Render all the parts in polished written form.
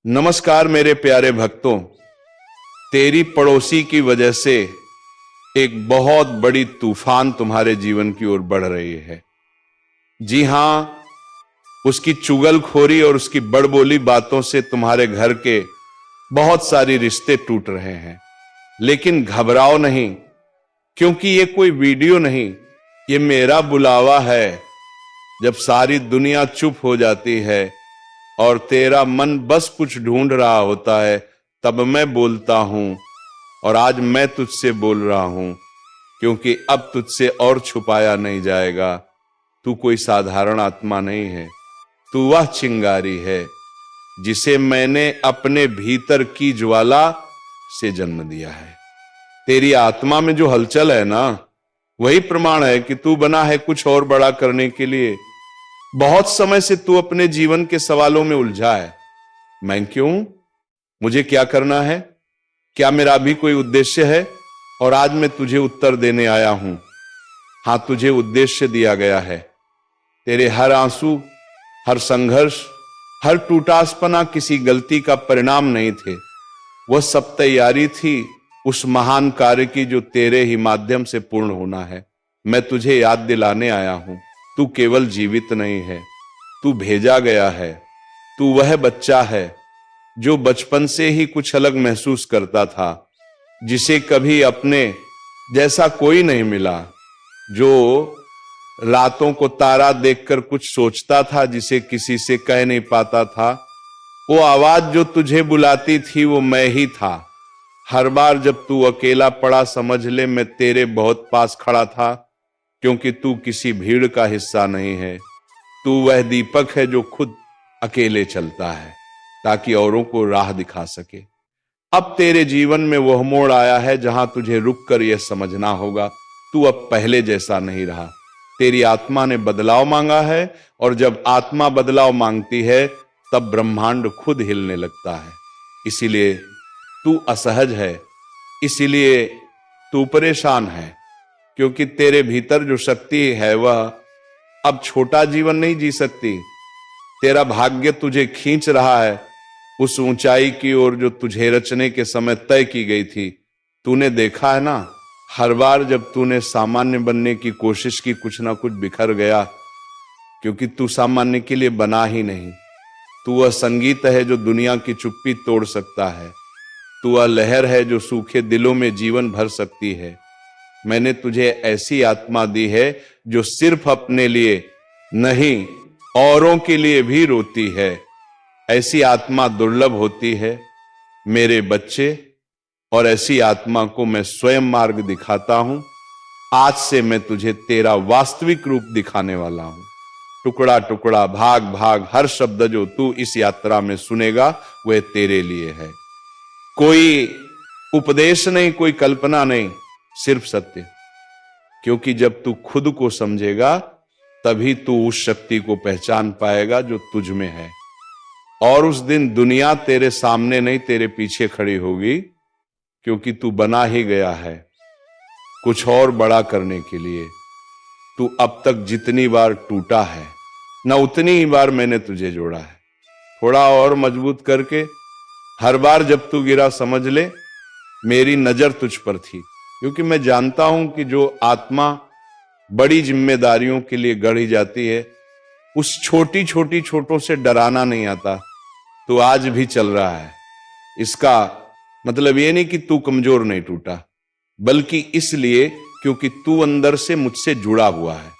नमस्कार मेरे प्यारे भक्तों। तेरी पड़ोसी की वजह से एक बहुत बड़ी तूफान तुम्हारे जीवन की ओर बढ़ रही है। जी हां, उसकी चुगलखोरी और उसकी बड़बोली बातों से तुम्हारे घर के बहुत सारे रिश्ते टूट रहे हैं। लेकिन घबराओ नहीं, क्योंकि ये कोई वीडियो नहीं, ये मेरा बुलावा है। जब सारी दुनिया चुप हो जाती है और तेरा मन बस कुछ ढूंढ रहा होता है, तब मैं बोलता हूं। और आज मैं तुझसे बोल रहा हूं, क्योंकि अब तुझसे और छुपाया नहीं जाएगा। तू कोई साधारण आत्मा नहीं है, तू वह चिंगारी है जिसे मैंने अपने भीतर की ज्वाला से जन्म दिया है। तेरी आत्मा में जो हलचल है ना, वही प्रमाण है कि तू बना है कुछ और बड़ा करने के लिए। बहुत समय से तू अपने जीवन के सवालों में उलझा है। मैं क्यों? मुझे क्या करना है? क्या मेरा भी कोई उद्देश्य है? और आज मैं तुझे उत्तर देने आया हूं। हां, तुझे उद्देश्य दिया गया है। तेरे हर आंसू, हर संघर्ष, हर टूटासपना किसी गलती का परिणाम नहीं थे। वह सब तैयारी थी उस महान कार्य की जो तेरे ही माध्यम से पूर्ण होना है। मैं तुझे याद दिलाने आया हूं, तू केवल जीवित नहीं है, तू भेजा गया है। तू वह बच्चा है जो बचपन से ही कुछ अलग महसूस करता था, जिसे कभी अपने जैसा कोई नहीं मिला, जो रातों को तारा देखकर कुछ सोचता था जिसे किसी से कह नहीं पाता था। वो आवाज जो तुझे बुलाती थी वो मैं ही था। हर बार जब तू अकेला पड़ा, समझ ले मैं तेरे बहुत पास खड़ा था, क्योंकि तू किसी भीड़ का हिस्सा नहीं है। तू वह दीपक है जो खुद अकेले चलता है ताकि औरों को राह दिखा सके। अब तेरे जीवन में वह मोड़ आया है जहां तुझे रुककर यह समझना होगा, तू अब पहले जैसा नहीं रहा। तेरी आत्मा ने बदलाव मांगा है, और जब आत्मा बदलाव मांगती है तब ब्रह्मांड खुद हिलने लगता है। इसीलिए तू असहज है, इसीलिए तू परेशान है, क्योंकि तेरे भीतर जो शक्ति है वह अब छोटा जीवन नहीं जी सकती। तेरा भाग्य तुझे खींच रहा है उस ऊंचाई की ओर जो तुझे रचने के समय तय की गई थी। तूने देखा है ना, हर बार जब तूने सामान्य बनने की कोशिश की, कुछ ना कुछ बिखर गया, क्योंकि तू सामान्य के लिए बना ही नहीं। तू वह संगीत है जो दुनिया की चुप्पी तोड़ सकता है। तू वह लहर है जो सूखे दिलों में जीवन भर सकती है। मैंने तुझे ऐसी आत्मा दी है जो सिर्फ अपने लिए नहीं, औरों के लिए भी रोती है। ऐसी आत्मा दुर्लभ होती है मेरे बच्चे, और ऐसी आत्मा को मैं स्वयं मार्ग दिखाता हूं। आज से मैं तुझे तेरा वास्तविक रूप दिखाने वाला हूं। टुकड़ा टुकड़ा, भाग भाग, हर शब्द जो तू इस यात्रा में सुनेगा वह तेरे लिए है। कोई उपदेश नहीं, कोई कल्पना नहीं, सिर्फ सत्य। क्योंकि जब तू खुद को समझेगा तभी तू उस शक्ति को पहचान पाएगा जो तुझ में है। और उस दिन दुनिया तेरे सामने नहीं, तेरे पीछे खड़ी होगी, क्योंकि तू बना ही गया है कुछ और बड़ा करने के लिए। तू अब तक जितनी बार टूटा है, न उतनी ही बार मैंने तुझे जोड़ा है, थोड़ा और मजबूत करके। हर बार जब तू गिरा, समझ ले मेरी नजर तुझ पर थी, क्योंकि मैं जानता हूं कि जो आत्मा बड़ी जिम्मेदारियों के लिए गढ़ी जाती है, उस छोटी छोटी छोटों से डराना नहीं आता। तू आज भी चल रहा है, इसका मतलब ये नहीं कि तू कमजोर नहीं टूटा, बल्कि इसलिए क्योंकि तू अंदर से मुझसे जुड़ा हुआ है।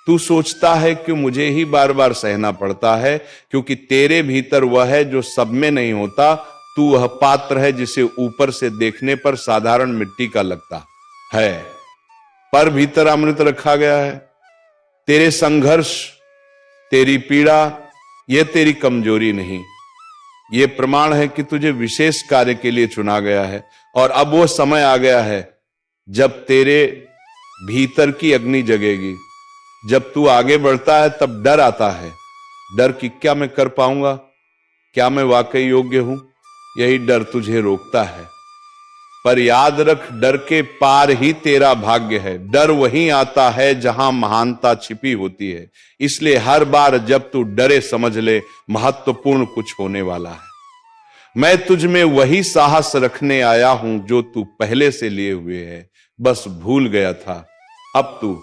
तू सोचता है कि मुझे ही बार बार सहना पड़ता है, क्योंकि तेरे भीतर वह है जो सब में नहीं होता। तू वह पात्र है जिसे ऊपर से देखने पर साधारण मिट्टी का लगता है, पर भीतर अमृत रखा गया है। तेरे संघर्ष, तेरी पीड़ा, यह तेरी कमजोरी नहीं, यह प्रमाण है कि तुझे विशेष कार्य के लिए चुना गया है। और अब वो समय आ गया है जब तेरे भीतर की अग्नि जगेगी। जब तू आगे बढ़ता है तब डर आता है, डर कि क्या मैं कर पाऊंगा, क्या मैं वाकई योग्य हूं। यही डर तुझे रोकता है, पर याद रख, डर के पार ही तेरा भाग्य है। डर वहीं आता है जहां महानता छिपी होती है। इसलिए हर बार जब तू डरे, समझ ले महत्वपूर्ण कुछ होने वाला है। मैं तुझ में वही साहस रखने आया हूं जो तू पहले से लिए हुए है, बस भूल गया था। अब तू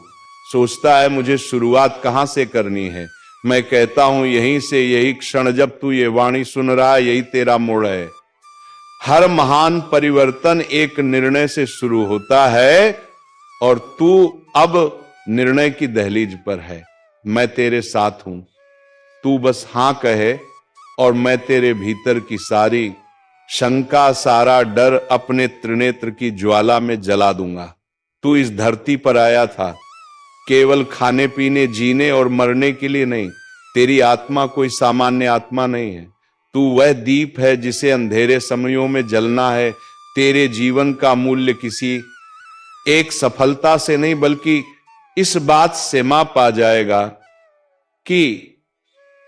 सोचता है मुझे शुरुआत कहां से करनी है। मैं कहता हूं यहीं से, यही क्षण जब तू ये वाणी सुन रहा है, यही तेरा मोड़ है। हर महान परिवर्तन एक निर्णय से शुरू होता है और तू अब निर्णय की दहलीज पर है। मैं तेरे साथ हूं, तू बस हां कहे और मैं तेरे भीतर की सारी शंका, सारा डर अपने त्रिनेत्र की ज्वाला में जला दूंगा। तू इस धरती पर आया था केवल खाने पीने, जीने और मरने के लिए नहीं। तेरी आत्मा कोई सामान्य आत्मा नहीं है। तू वह दीप है जिसे अंधेरे समयों में जलना है। तेरे जीवन का मूल्य किसी एक सफलता से नहीं बल्कि इस बात से माप आ जाएगा कि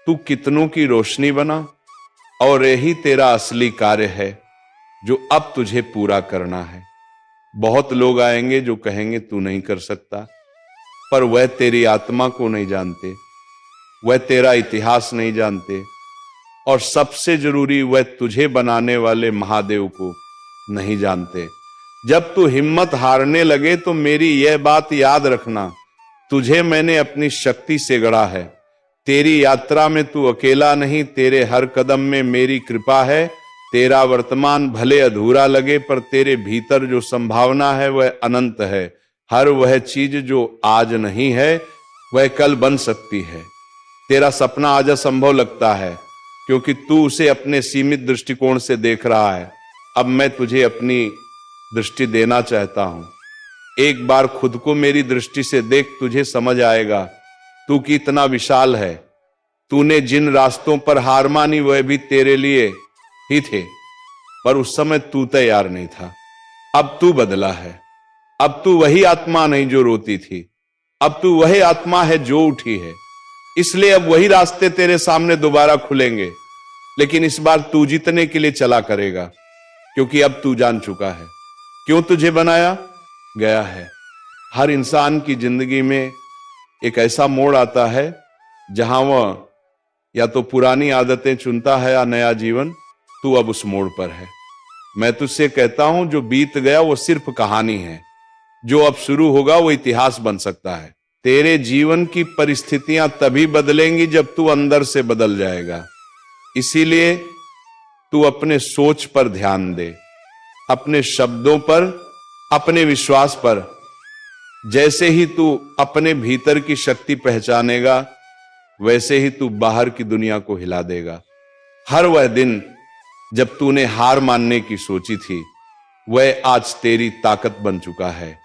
तू कितनों की रोशनी बना, और यही तेरा असली कार्य है जो अब तुझे पूरा करना है। बहुत लोग आएंगे जो कहेंगे तू नहीं कर सकता, पर वह तेरी आत्मा को नहीं जानते, वह तेरा इतिहास नहीं जानते, और सबसे जरूरी वह तुझे बनाने वाले महादेव को नहीं जानते। जब तू हिम्मत हारने लगे तो मेरी यह बात याद रखना, तुझे मैंने अपनी शक्ति से गढ़ा है। तेरी यात्रा में तू अकेला नहीं, तेरे हर कदम में मेरी कृपा है। तेरा वर्तमान भले अधूरा लगे पर तेरे भीतर जो संभावना है वह अनंत है। हर वह चीज जो आज नहीं है वह कल बन सकती है। तेरा सपना आज असंभव लगता है क्योंकि तू उसे अपने सीमित दृष्टिकोण से देख रहा है। अब मैं तुझे अपनी दृष्टि देना चाहता हूं। एक बार खुद को मेरी दृष्टि से देख, तुझे समझ आएगा तू कितना विशाल है। तूने जिन रास्तों पर हार मानी वह भी तेरे लिए ही थे, पर उस समय तू तैयार नहीं था। अब तू बदला है। अब तू वही आत्मा नहीं जो रोती थी, अब तू वही आत्मा है जो उठी है। इसलिए अब वही रास्ते तेरे सामने दोबारा खुलेंगे, लेकिन इस बार तू जीतने के लिए चला करेगा, क्योंकि अब तू जान चुका है क्यों तुझे बनाया गया है। हर इंसान की जिंदगी में एक ऐसा मोड़ आता है जहां वह या तो पुरानी आदतें चुनता है या नया जीवन। तू अब उस मोड़ पर है। मैं तुझसे कहता हूं जो बीत गया वो सिर्फ कहानी है, जो अब शुरू होगा वो इतिहास बन सकता है। तेरे जीवन की परिस्थितियां तभी बदलेंगी जब तू अंदर से बदल जाएगा। इसीलिए तू अपने सोच पर ध्यान दे, अपने शब्दों पर, अपने विश्वास पर। जैसे ही तू अपने भीतर की शक्ति पहचानेगा वैसे ही तू बाहर की दुनिया को हिला देगा। हर वह दिन जब तूने हार मानने की सोची थी वह आज तेरी ताकत बन चुका है।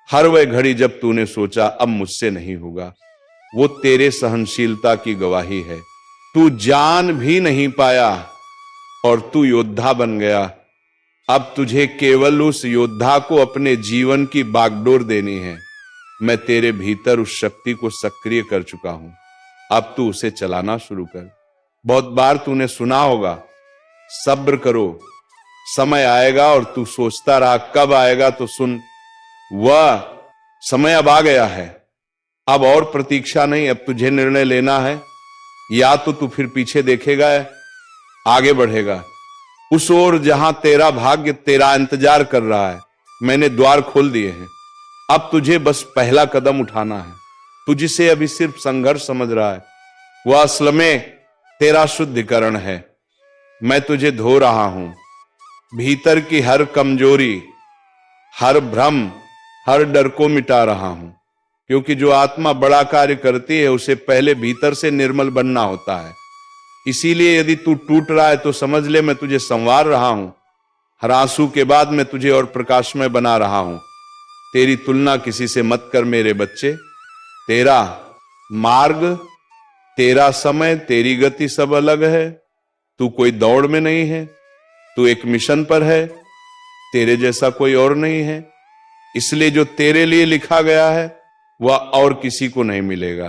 हर वह घड़ी जब तूने सोचा अब मुझसे नहीं होगा, वो तेरे सहनशीलता की गवाही है। तू जान भी नहीं पाया और तू योद्धा बन गया। अब तुझे केवल उस योद्धा को अपने जीवन की बागडोर देनी है। मैं तेरे भीतर उस शक्ति को सक्रिय कर चुका हूं, अब तू उसे चलाना शुरू कर। बहुत बार तूने सुना होगा सब्र करो, समय आएगा, और तू सोचता रहा कब आएगा, तो सुन, वह समय अब आ गया है। अब और प्रतीक्षा नहीं, अब तुझे निर्णय लेना है। या तो तू फिर पीछे देखेगा या आगे बढ़ेगा उस ओर जहां तेरा भाग्य तेरा इंतजार कर रहा है। मैंने द्वार खोल दिए हैं, अब तुझे बस पहला कदम उठाना है। तू जिसे अभी सिर्फ संघर्ष समझ रहा है वह असल में तेरा शुद्धिकरण है। मैं तुझे धो रहा हूं, भीतर की हर कमजोरी, हर भ्रम, हर डर को मिटा रहा हूं, क्योंकि जो आत्मा बड़ा कार्य करती है उसे पहले भीतर से निर्मल बनना होता है। इसीलिए यदि तू टूट रहा है तो समझ ले मैं तुझे संवार रहा हूं। हर आंसू के बाद मैं तुझे और प्रकाशमय बना रहा हूं। तेरी तुलना किसी से मत कर मेरे बच्चे। तेरा मार्ग, तेरा समय, तेरी गति सब अलग है। तू कोई दौड़ में नहीं है, तू एक मिशन पर है। तेरे जैसा कोई और नहीं है, इसलिए जो तेरे लिए लिखा गया है वह और किसी को नहीं मिलेगा।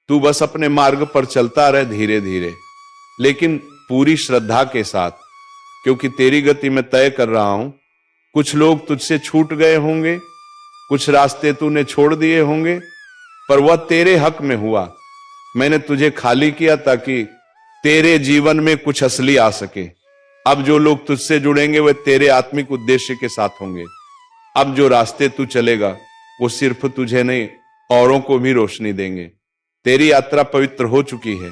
तू बस अपने मार्ग पर चलता रहे धीरे धीरे, लेकिन पूरी श्रद्धा के साथ, क्योंकि तेरी गति मैं तय कर रहा हूं। कुछ लोग तुझसे छूट गए होंगे, कुछ रास्ते तूने छोड़ दिए होंगे, पर वह तेरे हक में हुआ। मैंने तुझे खाली किया ताकि तेरे जीवन में कुछ असली आ सके। अब जो लोग तुझसे जुड़ेंगे वे तेरे आत्मिक उद्देश्य के साथ होंगे। अब जो रास्ते तू चलेगा वो सिर्फ तुझे नहीं औरों को भी रोशनी देंगे। तेरी यात्रा पवित्र हो चुकी है।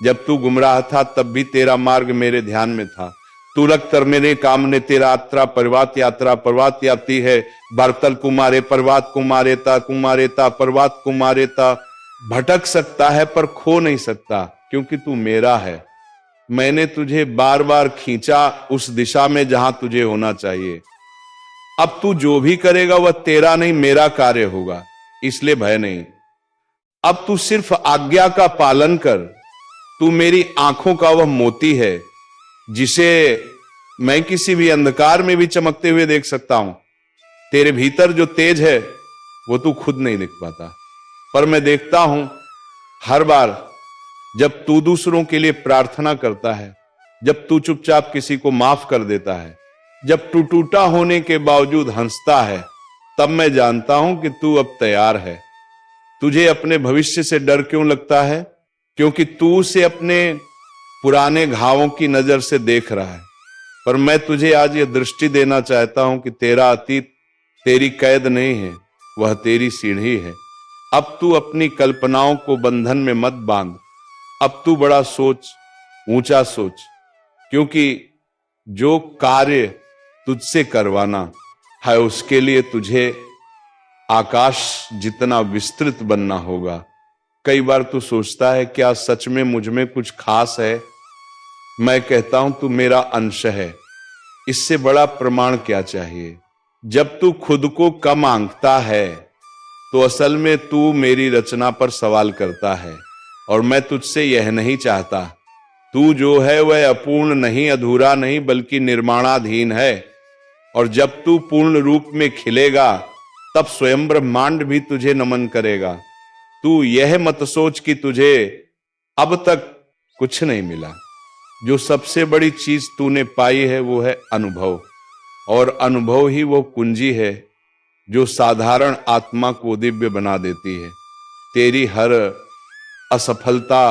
जब तू गुमराह था तब भी तेरा मार्ग मेरे ध्यान में था। तू रख मेरे काम ने तेरा यात्रा पर्वत यात्री है। बर्तल कुमारे पर्वत कुमारेता पर्वत कुमारेता। भटक सकता है पर खो नहीं सकता क्योंकि तू मेरा है। मैंने तुझे बार बार खींचा उस दिशा में जहां तुझे होना चाहिए। अब तू जो भी करेगा वह तेरा नहीं मेरा कार्य होगा, इसलिए भय नहीं। अब तू सिर्फ आज्ञा का पालन कर। तू मेरी आंखों का वह मोती है जिसे मैं किसी भी अंधकार में भी चमकते हुए देख सकता हूं। तेरे भीतर जो तेज है वो तू खुद नहीं देख पाता, पर मैं देखता हूं हर बार जब तू दूसरों के लिए प्रार्थना करता है, जब तू चुपचाप किसी को माफ कर देता है, जब तू टूटा होने के बावजूद हंसता है, तब मैं जानता हूं कि तू अब तैयार है। तुझे अपने भविष्य से डर क्यों लगता है? क्योंकि तू उसे अपने पुराने घावों की नजर से देख रहा है। पर मैं तुझे आज यह दृष्टि देना चाहता हूं कि तेरा अतीत तेरी कैद नहीं है, वह तेरी सीढ़ी है। अब तू अपनी कल्पनाओं को बंधन में मत बांध। अब तू बड़ा सोच, ऊंचा सोच, क्योंकि जो कार्य तुझसे करवाना है उसके लिए तुझे आकाश जितना विस्तृत बनना होगा। कई बार तू सोचता है क्या सच में मुझ में कुछ खास है? मैं कहता हूं तू मेरा अंश है। इससे बड़ा प्रमाण क्या चाहिए? जब तू खुद को कम आंकता है तो असल में तू मेरी रचना पर सवाल करता है, और मैं तुझसे यह नहीं चाहता। तू जो है वह अपूर्ण नहीं, अधूरा नहीं, बल्कि निर्माणाधीन है। और जब तू पूर्ण रूप में खिलेगा तब स्वयं ब्रह्मांड भी तुझे नमन करेगा। तू यह मत सोच कि तुझे अब तक कुछ नहीं मिला। जो सबसे बड़ी चीज तूने पाई है वो है अनुभव, और अनुभव ही वो कुंजी है जो साधारण आत्मा को दिव्य बना देती है। तेरी हर असफलता,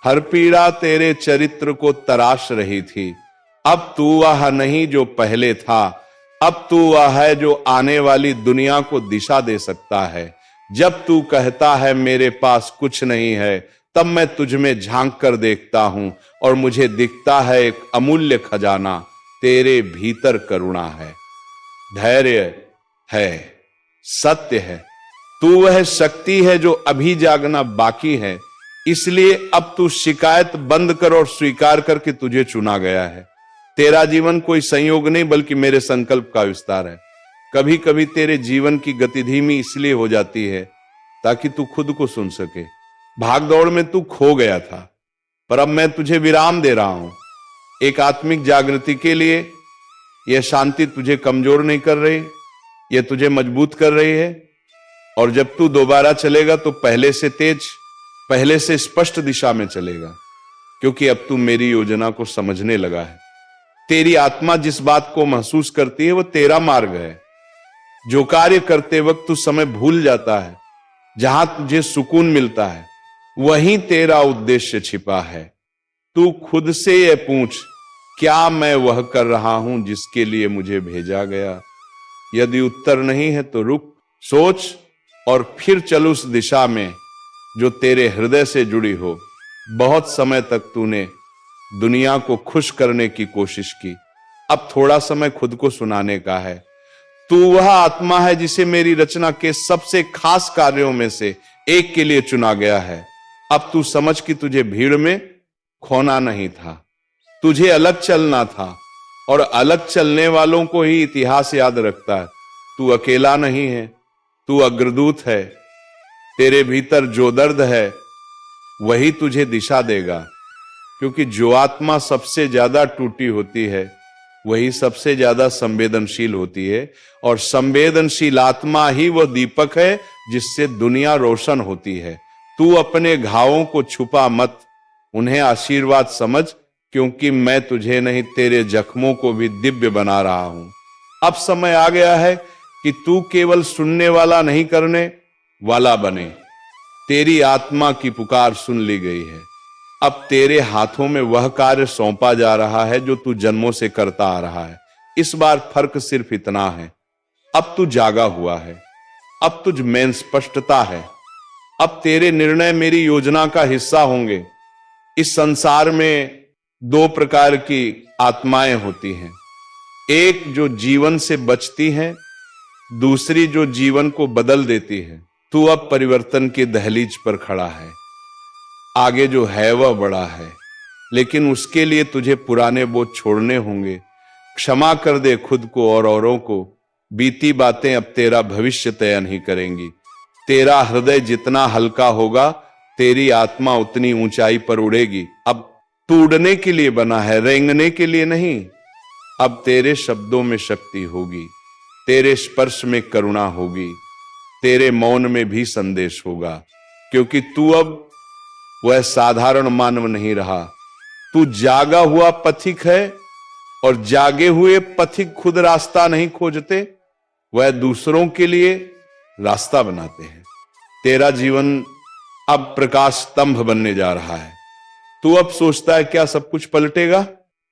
हर पीड़ा तेरे चरित्र को तराश रही थी। अब तू वह नहीं जो पहले था, अब तू वह है जो आने वाली दुनिया को दिशा दे सकता है। जब तू कहता है मेरे पास कुछ नहीं है, तब मैं तुझ में झांक कर देखता हूं और मुझे दिखता है एक अमूल्य खजाना। तेरे भीतर करुणा है, धैर्य है, सत्य है। तू वह शक्ति है जो अभी जागना बाकी है। इसलिए अब तू शिकायत बंद कर और स्वीकार कर कि तुझे चुना गया है। तेरा जीवन कोई संयोग नहीं बल्कि मेरे संकल्प का विस्तार है। कभी कभी तेरे जीवन की गति धीमी इसलिए हो जाती है ताकि तू खुद को सुन सके। भागदौड़ में तू खो गया था, पर अब मैं तुझे विराम दे रहा हूं। एक आत्मिक जागृति के लिए यह शांति तुझे कमजोर नहीं कर रही, यह तुझे मजबूत कर रही है। और जब तू दोबारा चलेगा तो पहले से तेज, पहले से स्पष्ट दिशा में चलेगा, क्योंकि अब तू मेरी योजना को समझने लगा है। तेरी आत्मा जिस बात को महसूस करती है वो तेरा मार्ग है। जो कार्य करते वक्त तू समय भूल जाता है, जहां तुझे सुकून मिलता है, वहीं तेरा उद्देश्य छिपा है। तू खुद से यह पूछ, क्या मैं वह कर रहा हूं जिसके लिए मुझे भेजा गया? यदि उत्तर नहीं है तो रुक, सोच और फिर चल उस दिशा में जो तेरे हृदय से जुड़ी हो। बहुत समय तक तूने दुनिया को खुश करने की कोशिश की, अब थोड़ा समय खुद को सुनाने का है। तू वह आत्मा है जिसे मेरी रचना के सबसे खास कार्यों में से एक के लिए चुना गया है। अब तू समझ कि तुझे भीड़ में खोना नहीं था, तुझे अलग चलना था, और अलग चलने वालों को ही इतिहास याद रखता है। तू अकेला नहीं है, तू अग्रदूत है। तेरे भीतर जो दर्द है वही तुझे दिशा देगा, क्योंकि जो आत्मा सबसे ज्यादा टूटी होती है वही सबसे ज्यादा संवेदनशील होती है, और संवेदनशील आत्मा ही वह दीपक है जिससे दुनिया रोशन होती है। तू अपने घावों को छुपा मत, उन्हें आशीर्वाद समझ, क्योंकि मैं तुझे नहीं तेरे जख्मों को भी दिव्य बना रहा हूं। अब समय आ गया है कि तू केवल सुनने वाला नहीं, करने वाला बने। तेरी आत्मा की पुकार सुन ली गई है। अब तेरे हाथों में वह कार्य सौंपा जा रहा है जो तू जन्मों से करता आ रहा है। इस बार फर्क सिर्फ इतना है, अब तू जागा हुआ है, अब तुझ में स्पष्टता है, अब तेरे निर्णय मेरी योजना का हिस्सा होंगे। इस संसार में दो प्रकार की आत्माएं होती हैं, एक जो जीवन से बचती है, दूसरी जो जीवन को बदल देती है। तू अब परिवर्तन की दहलीज पर खड़ा है, आगे जो है वह बड़ा है, लेकिन उसके लिए तुझे पुराने बोझ छोड़ने होंगे। क्षमा कर दे खुद को और औरों को, बीती बातें अब तेरा भविष्य तय नहीं करेंगी। तेरा हृदय जितना हल्का होगा, तेरी आत्मा उतनी ऊंचाई पर उड़ेगी। अब तू उड़ने के लिए बना है, रेंगने के लिए नहीं। अब तेरे शब्दों में शक्ति होगी, तेरे स्पर्श में करुणा होगी, तेरे मौन में भी संदेश होगा, क्योंकि तू अब वह साधारण मानव नहीं रहा। तू जागा हुआ पथिक है, और जागे हुए पथिक खुद रास्ता नहीं खोजते, वह दूसरों के लिए रास्ता बनाते हैं। तेरा जीवन अब प्रकाश स्तंभ बनने जा रहा है। तू अब सोचता है क्या सब कुछ पलटेगा?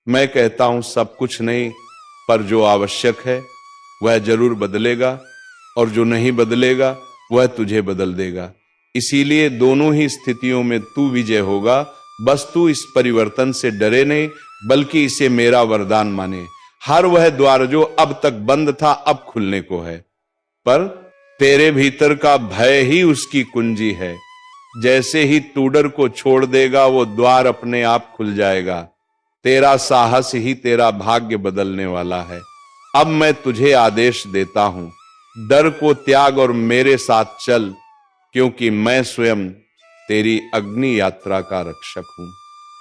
मैं कहता हूं सब कुछ नहीं, पर जो आवश्यक है वह जरूर बदलेगा, और जो नहीं बदलेगा वह तुझे बदल देगा। इसीलिए दोनों ही स्थितियों में तू विजय होगा। बस तू इस परिवर्तन से डरे नहीं, बल्कि इसे मेरा वरदान माने। हर वह द्वार जो अब तक बंद था अब खुलने को है, पर तेरे भीतर का भय ही उसकी कुंजी है। जैसे ही तू डर को छोड़ देगा, वो द्वार अपने आप खुल जाएगा। तेरा साहस ही तेरा भाग्य बदलने वाला है। अब मैं तुझे आदेश देता हूं, डर को त्याग और मेरे साथ चल, क्योंकि मैं स्वयं तेरी अग्नि यात्रा का रक्षक हूं।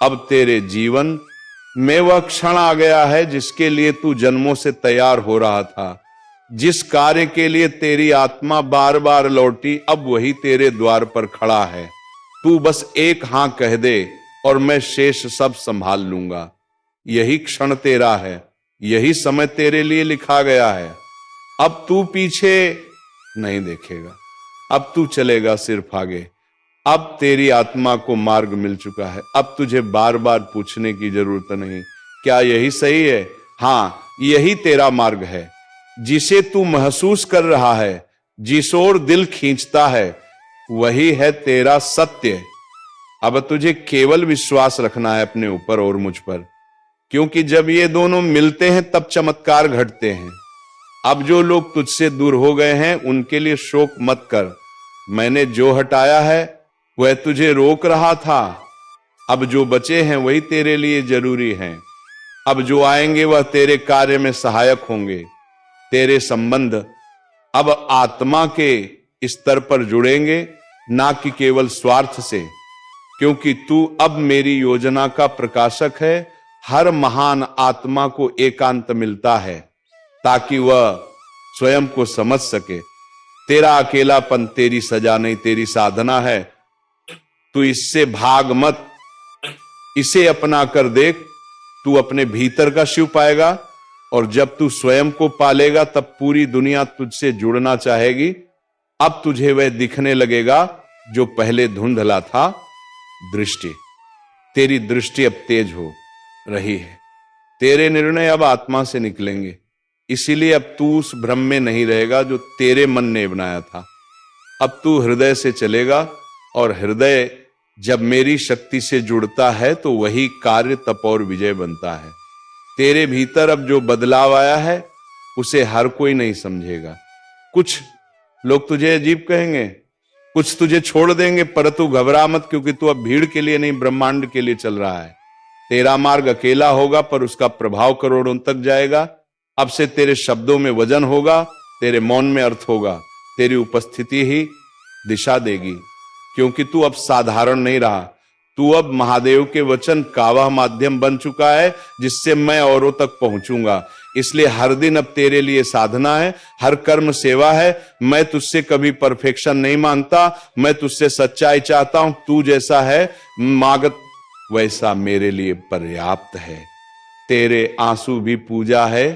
अब तेरे जीवन में वह क्षण आ गया है जिसके लिए तू जन्मों से तैयार हो रहा था। जिस कार्य के लिए तेरी आत्मा बार बार लौटी, अब वही तेरे द्वार पर खड़ा है। तू बस एक हां कह दे और मैं शेष सब संभाल लूंगा। यही क्षण तेरा है, यही समय तेरे लिए लिखा गया है। अब तू पीछे नहीं देखेगा, अब तू चलेगा सिर्फ आगे। अब तेरी आत्मा को मार्ग मिल चुका है, अब तुझे बार बार पूछने की जरूरत नहीं, क्या यही सही है? हां, यही तेरा मार्ग है। जिसे तू महसूस कर रहा है, जिस ओर दिल खींचता है, वही है तेरा सत्य। अब तुझे केवल विश्वास रखना है अपने ऊपर और मुझ पर, क्योंकि जब ये दोनों मिलते हैं तब चमत्कार घटते हैं। अब जो लोग तुझसे दूर हो गए हैं उनके लिए शोक मत कर। मैंने जो हटाया है वह तुझे रोक रहा था। अब जो बचे हैं वही तेरे लिए जरूरी हैं। अब जो आएंगे वह तेरे कार्य में सहायक होंगे। तेरे संबंध अब आत्मा के स्तर पर जुड़ेंगे, ना कि केवल स्वार्थ से, क्योंकि तू अब मेरी योजना का प्रकाशक है। हर महान आत्मा को एकांत मिलता है ताकि वह स्वयं को समझ सके। तेरा अकेलापन तेरी सजा नहीं, तेरी साधना है। तू इससे भाग मत, इसे अपना कर देख। तू अपने भीतर का शिव पाएगा, और जब तू स्वयं को पालेगा तब पूरी दुनिया तुझसे जुड़ना चाहेगी। अब तुझे वह दिखने लगेगा जो पहले धुंधला था। दृष्टि, तेरी दृष्टि अब तेज हो रही है। तेरे निर्णय अब आत्मा से निकलेंगे, इसीलिए अब तू उस भ्रम में नहीं रहेगा जो तेरे मन ने बनाया था। अब तू हृदय से चलेगा, और हृदय जब मेरी शक्ति से जुड़ता है तो वही कार्य तप और विजय बनता है। तेरे भीतर अब जो बदलाव आया है उसे हर कोई नहीं समझेगा। कुछ लोग तुझे अजीब कहेंगे, कुछ तुझे छोड़ देंगे, पर तू घबरा मत, क्योंकि तू अब भीड़ के लिए नहीं ब्रह्मांड के लिए चल रहा है। तेरा मार्ग अकेला होगा, पर उसका प्रभाव करोड़ों तक जाएगा। अब से तेरे शब्दों में वजन होगा, तेरे मौन में अर्थ होगा, तेरी उपस्थिति ही दिशा देगी, क्योंकि तू अब साधारण नहीं रहा। तू अब महादेव के वचन का वह माध्यम बन चुका है जिससे मैं औरों तक पहुंचूंगा। इसलिए हर दिन अब तेरे लिए साधना है, हर कर्म सेवा है। मैं तुझसे कभी परफेक्शन नहीं मांगता, मैं तुझसे सच्चाई चाहता हूं। तू जैसा है मागत वैसा मेरे लिए पर्याप्त है। तेरे आंसू भी पूजा है,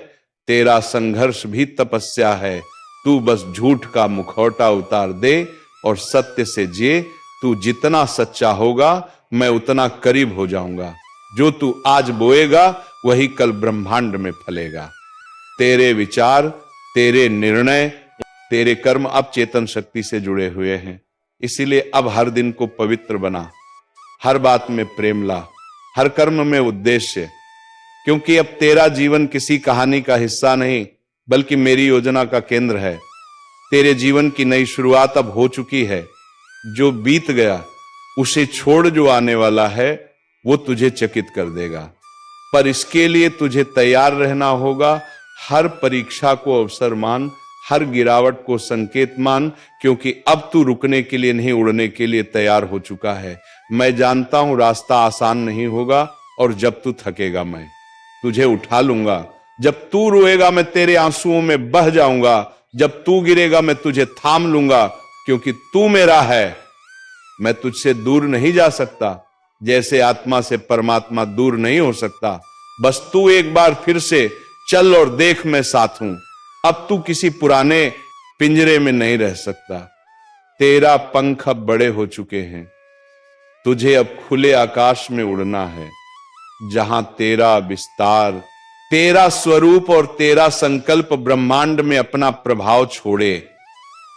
तेरा संघर्ष भी तपस्या है। तू बस झूठ का मुखौटा उतार दे और सत्य से जिए। तू जितना सच्चा होगा मैं उतना करीब हो जाऊंगा। जो तू आज बोएगा वही कल ब्रह्मांड में फलेगा। तेरे विचार, तेरे निर्णय, तेरे कर्म अब चेतन शक्ति से जुड़े हुए हैं। इसीलिए अब हर दिन को पवित्र बना, हर बात में प्रेम ला, हर कर्म में उद्देश्य, क्योंकि अब तेरा जीवन किसी कहानी का हिस्सा नहीं बल्कि मेरी योजना का केंद्र है। तेरे जीवन की नई शुरुआत अब हो चुकी है। जो बीत गया उसे छोड़, जो आने वाला है वो तुझे चकित कर देगा। पर इसके लिए तुझे तैयार रहना होगा। हर परीक्षा को अवसर मान, हर गिरावट को संकेत मान, क्योंकि अब तू रुकने के लिए नहीं, उड़ने के लिए तैयार हो चुका है। मैं जानता हूं रास्ता आसान नहीं होगा, और जब तू थकेगा मैं तुझे उठा लूंगा। जब तू रोएगा मैं तेरे आंसुओं में बह जाऊंगा। जब तू गिरेगा मैं तुझे थाम लूंगा, क्योंकि तू मेरा है। मैं तुझसे दूर नहीं जा सकता, जैसे आत्मा से परमात्मा दूर नहीं हो सकता। बस तू एक बार फिर से चल और देख, मैं साथ हूं। अब तू किसी पुराने पिंजरे में नहीं रह सकता। तेरा पंख अब बड़े हो चुके हैं। तुझे अब खुले आकाश में उड़ना है, जहां तेरा विस्तार, तेरा स्वरूप और तेरा संकल्प ब्रह्मांड में अपना प्रभाव छोड़े।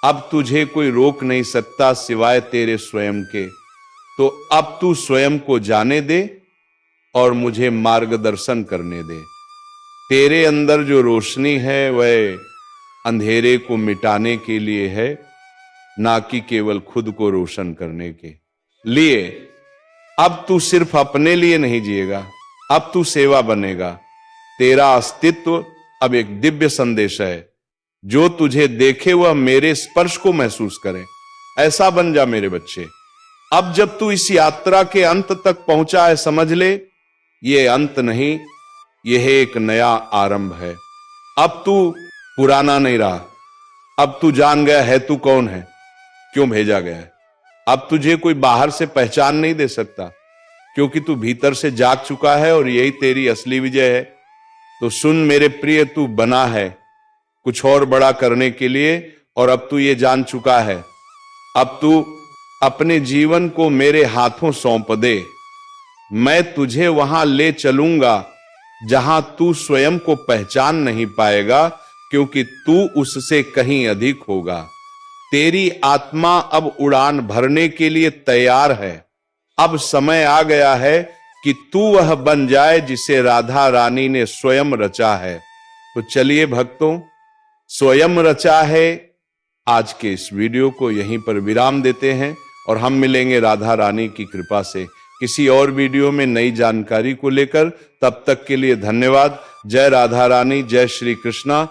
अब तुझे कोई रोक नहीं सकता सिवाय तेरे स्वयं के। तो अब तू स्वयं को जाने दे और मुझे मार्गदर्शन करने दे। तेरे अंदर जो रोशनी है वह अंधेरे को मिटाने के लिए है, ना कि केवल खुद को रोशन करने के लिए। अब तू सिर्फ अपने लिए नहीं जिएगा, अब तू सेवा बनेगा। तेरा अस्तित्व अब एक दिव्य संदेश है। जो तुझे देखे वह मेरे स्पर्श को महसूस करे। ऐसा बन जा मेरे बच्चे। अब जब तू इस यात्रा के अंत तक पहुंचा है, समझ ले ये अंत नहीं, यह एक नया आरंभ है। अब तू पुराना नहीं रहा। अब तू जान गया है तू कौन है, क्यों भेजा गया है। अब तुझे कोई बाहर से पहचान नहीं दे सकता, क्योंकि तू भीतर से जाग चुका है और यही तेरी असली विजय है। तो सुन मेरे प्रिय, तू बना है कुछ और बड़ा करने के लिए, और अब तू ये जान चुका है। अब तू अपने जीवन को मेरे हाथों सौंप दे। मैं तुझे वहां ले चलूंगा जहां तू स्वयं को पहचान नहीं पाएगा, क्योंकि तू उससे कहीं अधिक होगा। तेरी आत्मा अब उड़ान भरने के लिए तैयार है। अब समय आ गया है कि तू वह बन जाए जिसे राधा रानी ने स्वयं रचा है। तो चलिए भक्तों, स्वयं रचा है आज के इस वीडियो को यहीं पर विराम देते हैं, और हम मिलेंगे राधा रानी की कृपा से किसी और वीडियो में नई जानकारी को लेकर। तब तक के लिए धन्यवाद। जय राधा रानी, जय श्री कृष्णा।